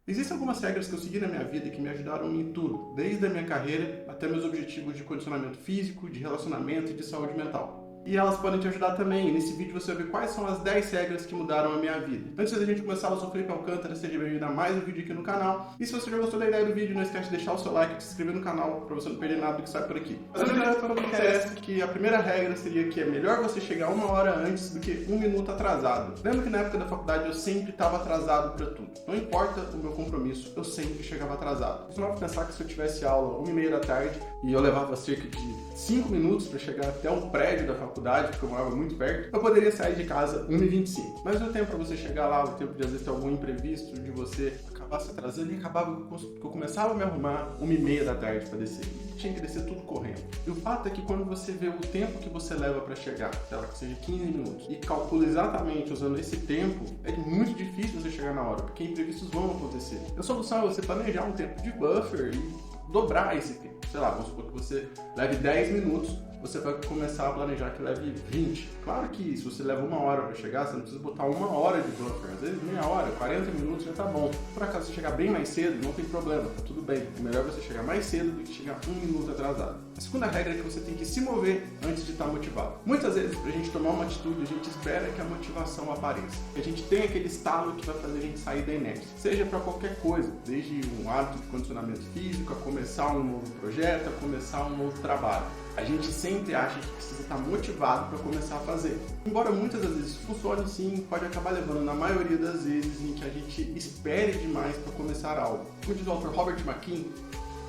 Existem algumas regras que eu segui na minha vida e que me ajudaram em tudo, desde a minha carreira até meus objetivos de condicionamento físico, de relacionamento e de saúde mental. E elas podem te ajudar também. Nesse vídeo você vai ver quais são as 10 regras que mudaram a minha vida. Antes da gente começar, eu sou o Felipe Alcântara, seja bem-vindo a mais um vídeo aqui no canal. E se você já gostou da ideia do vídeo, não esquece de deixar o seu like e se inscrever no canal para você não perder nada do que sai por aqui. Mas direto para o que interessa, que a primeira regra seria que é melhor você chegar 1 hora antes do que 1 minuto atrasado. Lembra que na época da faculdade eu sempre estava atrasado para tudo. Não importa o meu compromisso, eu sempre chegava atrasado. Você não vai pensar que se eu tivesse aula 1h30 da tarde e eu levava cerca de 5 minutos para chegar até o prédio da faculdade, porque eu morava muito perto, eu poderia sair de casa 1h25. Mas o tempo para você chegar lá, o tempo de às vezes ter algum imprevisto, de você acabar se atrasando, e acabava que eu começava a me arrumar 1h30 da tarde para descer. Tinha que descer tudo correndo. E o fato é que quando você vê o tempo que você leva para chegar, sei lá, que seja 15 minutos, e calcula exatamente usando esse tempo, é muito difícil você chegar na hora, porque imprevistos vão acontecer. A solução é você planejar um tempo de buffer e dobrar esse tempo. Sei lá, vamos supor que você leve 10 minutos, você vai começar a planejar que leve 20. Claro que se você leva 1 hora para chegar, você não precisa botar 1 hora de buffer. Às vezes meia hora, 40 minutos já tá bom. Por acaso você chegar bem mais cedo, não tem problema, tá tudo bem. O melhor é você chegar mais cedo do que chegar 1 minuto atrasado. A segunda regra é que você tem que se mover antes de estar motivado. Muitas vezes, pra gente tomar uma atitude, a gente espera que a motivação apareça. A gente tem aquele estalo que vai fazer a gente sair da inércia. Seja para qualquer coisa, desde um hábito de condicionamento físico, a começar um novo projeto, a começar um novo trabalho. A gente sempre acha que precisa estar motivado para começar a fazer. Embora muitas das vezes funcione sim, pode acabar levando na maioria das vezes em que a gente espere demais para começar algo. Como diz o autor Robert McKeown,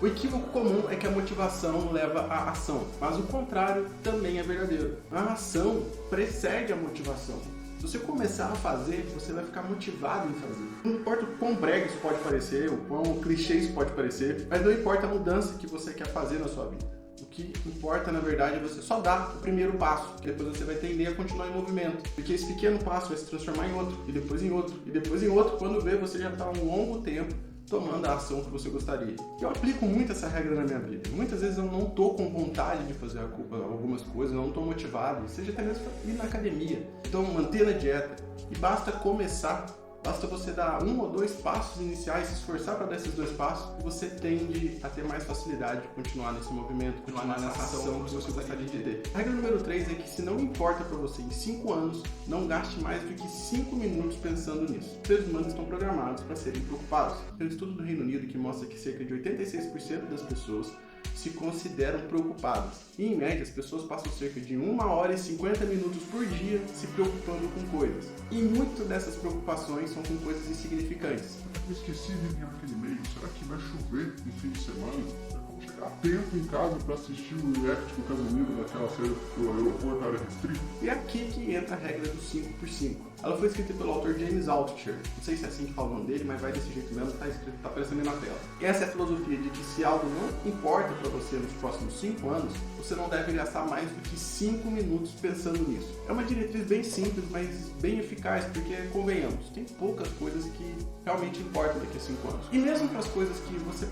o equívoco comum é que a motivação leva à ação, mas o contrário também é verdadeiro. A ação precede a motivação. Se você começar a fazer, você vai ficar motivado em fazer. Não importa o quão brega isso pode parecer, o quão clichê isso pode parecer, mas não importa a mudança que você quer fazer na sua vida. O que importa, na verdade, é você só dar o primeiro passo, que depois você vai tender a continuar em movimento. Porque esse pequeno passo vai se transformar em outro, e depois em outro, e depois em outro. Quando vê, você já está há um longo tempo tomando a ação que você gostaria. Eu aplico muito essa regra na minha vida. Muitas vezes eu não estou com vontade de fazer algumas coisas, eu não estou motivado, seja até mesmo para ir na academia. Então, manter a dieta. E basta começar. Basta você dar 1 ou 2 passos iniciais, se esforçar para dar esses 2 passos, e você tende a ter mais facilidade de continuar nesse movimento, continuar nessa ação que você gostaria de ter. A regra número 3 é que se não importa para você em 5 anos, não gaste mais do que 5 minutos pensando nisso. Os seres humanos estão programados para serem preocupados. Tem um estudo do Reino Unido que mostra que cerca de 86% das pessoas se consideram preocupadas. E, em média, as pessoas passam cerca de 1h50 por dia se preocupando com coisas. E muito dessas preocupações são com coisas insignificantes. Eu esqueci de vir aquele e-mail. Será que vai chover no fim de semana? Vamos chegar a tempo em casa para assistir o react do Casemiro daquela série do aeroporto área restrita? E é aqui que entra a regra do 5x5. Ela foi escrita pelo autor James Altucher. Não sei se é assim que fala o nome dele, mas vai desse jeito mesmo, tá escrito, tá aparecendo aí na tela. E essa é a filosofia de que se algo não importa para você nos próximos 5 anos, você não deve gastar mais do que 5 minutos pensando nisso. É uma diretriz bem simples, mas bem eficaz, porque, convenhamos, tem poucas coisas que realmente importam daqui a 5 anos. E mesmo para as coisas que você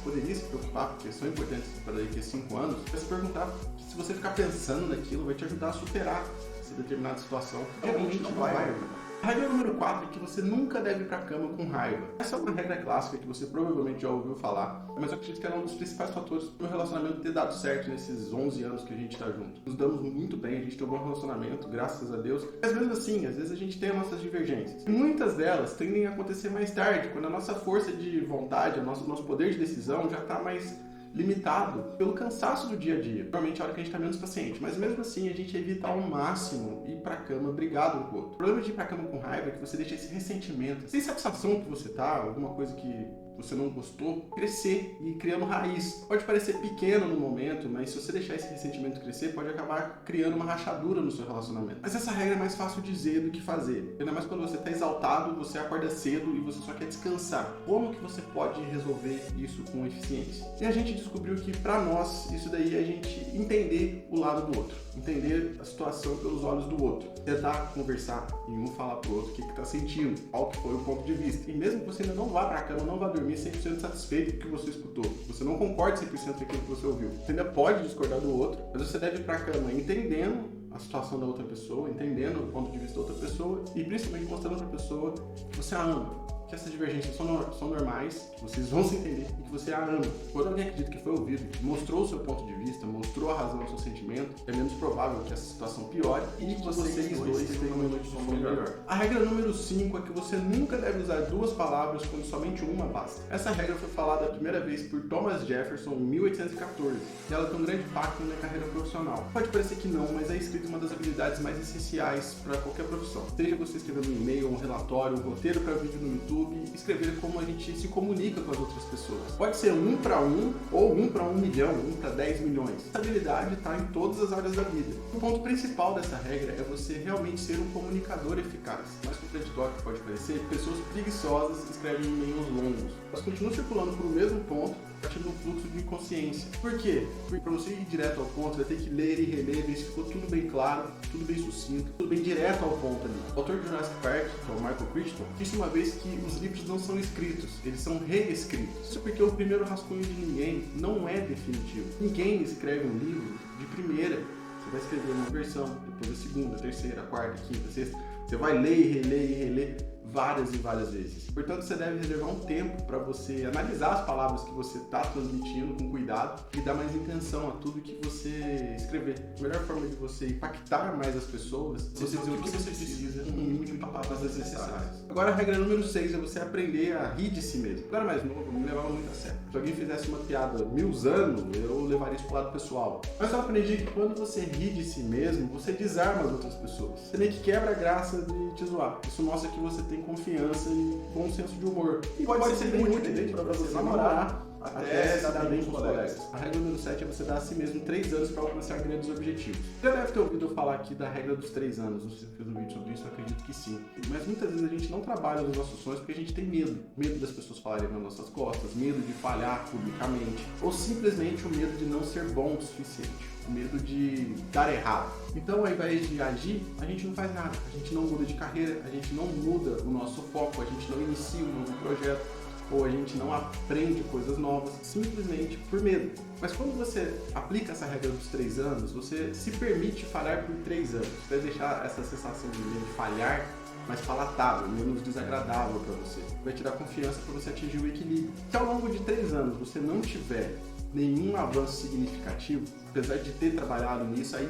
poderia se preocupar, porque são importantes para daqui a 5 anos, vai se perguntar se você ficar pensando naquilo vai te ajudar a superar essa determinada situação. Realmente não vai ajudar. A regra número 4 é que você nunca deve ir pra cama com raiva. Essa é uma regra clássica que você provavelmente já ouviu falar, mas eu acredito que é um dos principais fatores do meu relacionamento ter dado certo nesses 11 anos que a gente tá junto. Nos damos muito bem, a gente tem um bom relacionamento, graças a Deus. Mas mesmo assim, às vezes a gente tem as nossas divergências. E muitas delas tendem a acontecer mais tarde, quando a nossa força de vontade, o nosso poder de decisão já tá mais limitado pelo cansaço do dia a dia. Normalmente é a hora que a gente está menos paciente, mas mesmo assim a gente evita ao máximo ir pra cama brigado um com o outro. O problema de ir pra cama com raiva é que você deixa esse ressentimento, essa insatisfação que você tá, alguma coisa que você não gostou, crescer e ir criando raiz. Pode parecer pequeno no momento, mas se você deixar esse ressentimento crescer, pode acabar criando uma rachadura no seu relacionamento. Mas essa regra é mais fácil dizer do que fazer. Ainda mais quando você está exaltado, você acorda cedo e você só quer descansar. Como que você pode resolver isso com eficiência? E a gente descobriu que, para nós, isso daí é a gente entender o lado do outro. Entender a situação pelos olhos do outro. Tentar conversar e um falar pro outro o que está sentindo, qual que foi o ponto de vista. E mesmo que você ainda não vá pra cama, não vá dormir 100% satisfeito com o que você escutou, você não concorde 100% com aquilo que você ouviu, você ainda pode discordar do outro, mas você deve ir pra cama entendendo a situação da outra pessoa, entendendo o ponto de vista da outra pessoa e principalmente mostrando pra pessoa que você a ama, que essas divergências são normais, que vocês vão se entender e que você a ama. Quando alguém acredita que foi ouvido, mostrou o seu ponto de vista, mostrou a razão do seu sentimento, é menos provável que essa situação piore e que vocês dois tenham uma noite de sono melhor. A regra número 5 é que você nunca deve usar duas palavras quando somente uma basta. Essa regra foi falada a primeira vez por Thomas Jefferson em 1814 e ela tem um grande impacto na minha carreira profissional. Pode parecer que não, mas a escrita é uma das habilidades mais essenciais para qualquer profissão. Seja você escrevendo um e-mail, um relatório, um roteiro para vídeo no YouTube, escrever como a gente se comunica com as outras pessoas. Pode ser 1 para 1 ou 1 para 1 milhão, 1 para 10 milhões. Essa habilidade está em todas as áreas da vida. O ponto principal dessa regra é você realmente ser um comunicador eficaz. Mais contraditório que pode parecer, pessoas preguiçosas escrevem e-mails longos. Elas continuam circulando por o mesmo ponto, partindo do fluxo de inconsciência. Por quê? Porque para você ir direto ao ponto, vai ter que ler e reler, ver se ficou tudo bem claro, tudo bem sucinto, tudo bem direto ao ponto ali. O autor de Jurassic Park, que é o Michael Crichton, disse uma vez que os livros não são escritos, eles são reescritos. Isso porque o primeiro rascunho de ninguém não é definitivo. Ninguém escreve um livro de primeira. Você vai escrever uma versão, depois a segunda, a terceira, a quarta, a quinta, a sexta. Você vai ler e reler e reler várias e várias vezes. Portanto, você deve reservar um tempo para você analisar as palavras que você está transmitindo com cuidado e dar mais intenção a tudo que você escrever. A melhor forma de você impactar mais as pessoas é você dizer o que você precisa no mínimo de palavras necessárias. Agora, a regra número 6 é você aprender a rir de si mesmo. Quando eu era mais novo, eu me levava muito a sério. Se alguém fizesse uma piada me usando, eu levaria isso pro lado pessoal. Mas eu aprendi que quando você ri de si mesmo, você desarma as outras pessoas. Você meio que quebra a graça de te zoar. Isso mostra que você tem confiança e bom senso de humor. E pode ser bem útil para você namorar, até se dar bem com os colegas. A regra número 7 é você dar a si mesmo 3 anos para alcançar grandes objetivos. Você já deve ter ouvido eu falar aqui da regra dos 3 anos. Não sei se você fez um vídeo sobre isso, eu acredito que sim. Mas muitas vezes a gente não trabalha nos nossos sonhos porque a gente tem medo. Medo das pessoas falarem nas nossas costas, medo de falhar publicamente, ou simplesmente o medo de não ser bom o suficiente. O medo de dar errado. Então, ao invés de agir, a gente não faz nada. A gente não muda de carreira, a gente não muda o nosso foco, a gente não inicia um novo projeto, ou a gente não aprende coisas novas, simplesmente por medo. Mas quando você aplica essa regra dos 3 anos, você se permite falhar por 3 anos. Você vai deixar essa sensação de falhar mais palatável, menos desagradável para você. Vai te dar confiança para você atingir o equilíbrio. Se ao longo de 3 anos você não tiver nenhum avanço significativo, apesar de ter trabalhado nisso, aí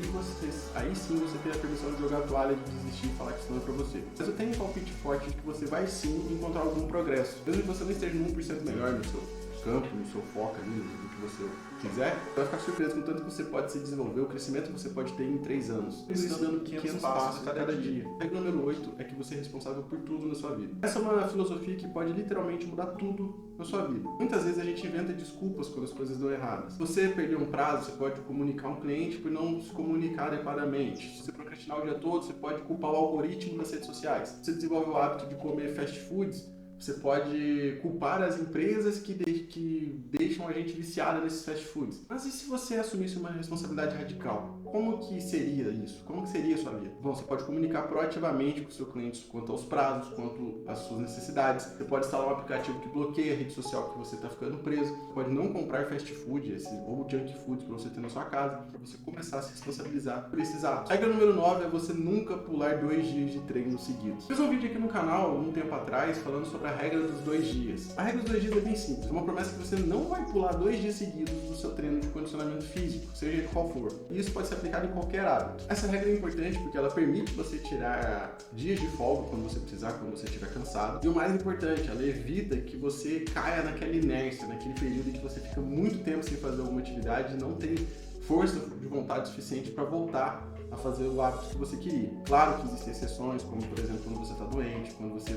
sim você tem a permissão de jogar a toalha, de desistir e falar que isso não é pra você. Mas eu tenho um palpite forte de que você vai sim encontrar algum progresso. Mesmo que você não esteja 1% melhor no seu campo, no seu foco ali, no que você quiser, você vai ficar surpreso com o tanto que você pode se desenvolver, o crescimento que você pode ter em 3 anos. Isso dando pequenos passos a cada dia. A regra número 8 é que você é responsável por tudo na sua vida. Essa é uma filosofia que pode literalmente mudar tudo na sua vida. Muitas vezes a gente inventa desculpas quando as coisas dão erradas. Se você perder um prazo, você pode comunicar um cliente por não se comunicar adequadamente. Se você procrastinar o dia todo, você pode culpar o algoritmo das redes sociais. Se você desenvolve o hábito de comer fast foods, você pode culpar as empresas que deixam a gente viciada nesses fast foods. Mas e se você assumisse uma responsabilidade radical? Como que seria isso? Como que seria a sua vida? Bom, você pode comunicar proativamente com o seu cliente quanto aos prazos, quanto às suas necessidades. Você pode instalar um aplicativo que bloqueia a rede social que você está ficando preso. Você pode não comprar fast food ou junk food para você ter na sua casa, para você começar a se responsabilizar por esses atos. A regra número 9 é você nunca pular 2 dias de treino seguidos. Fiz um vídeo aqui no canal, um tempo atrás, falando sobre a regra dos 2 dias. A regra dos 2 dias é bem simples. É uma promessa que você não vai pular 2 dias seguidos do seu treino de condicionamento físico, seja ele qual for. E isso pode ser aplicado em qualquer hábito. Essa regra é importante porque ela permite você tirar dias de folga quando você precisar, quando você estiver cansado. E o mais importante, ela evita que você caia naquela inércia, naquele período em que você fica muito tempo sem fazer alguma atividade e não tem força de vontade suficiente para voltar a fazer o hábito que você queria. Claro que existem exceções, como por exemplo quando você está doente, quando você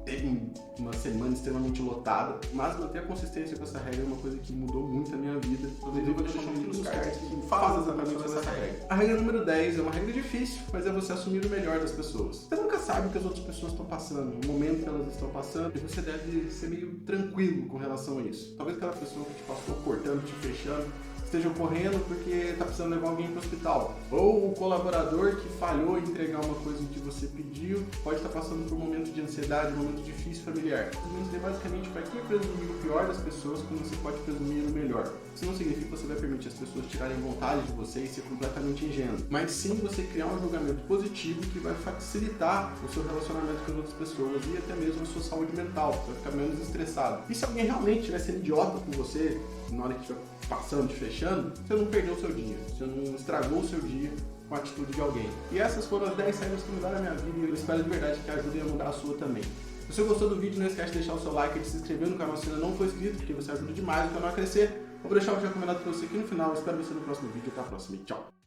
teve uma semana extremamente lotada, mas manter a consistência com essa regra é uma coisa que mudou muito a minha vida. Inclusive, eu vou deixar um link nos cards que fala exatamente sobre essa regra. A regra número 10 é uma regra difícil, mas é você assumir o melhor das pessoas. Você nunca sabe o que as outras pessoas estão passando, o momento que elas estão passando, e você deve ser meio tranquilo com relação a isso. Talvez aquela pessoa que te passou cortando, te fechando, esteja ocorrendo porque está precisando levar alguém para o hospital. Ou o colaborador que falhou em entregar uma coisa que você pediu, pode estar passando por um momento de ansiedade, um momento difícil familiar. É basicamente para que presumir o pior das pessoas quando você pode presumir o melhor. Isso não significa que você vai permitir as pessoas tirarem vontade de você e ser completamente ingênuo, mas sim você criar um julgamento positivo que vai facilitar o seu relacionamento com as outras pessoas e até mesmo a sua saúde mental, você vai ficar menos estressado. E se alguém realmente estiver sendo idiota com você, na hora que estiver passando, te fechando, você não perdeu o seu dia, você não estragou o seu dia com a atitude de alguém. E essas foram as 10 regras que mudaram a minha vida e eu espero de verdade que ajudem a mudar a sua também. Se você gostou do vídeo, não esquece de deixar o seu like e de se inscrever no canal se ainda não for inscrito, porque você ajuda demais o canal a crescer. Vou deixar o vídeo recomendado para você aqui no final. Eu espero você no próximo vídeo. Até a próxima e tchau!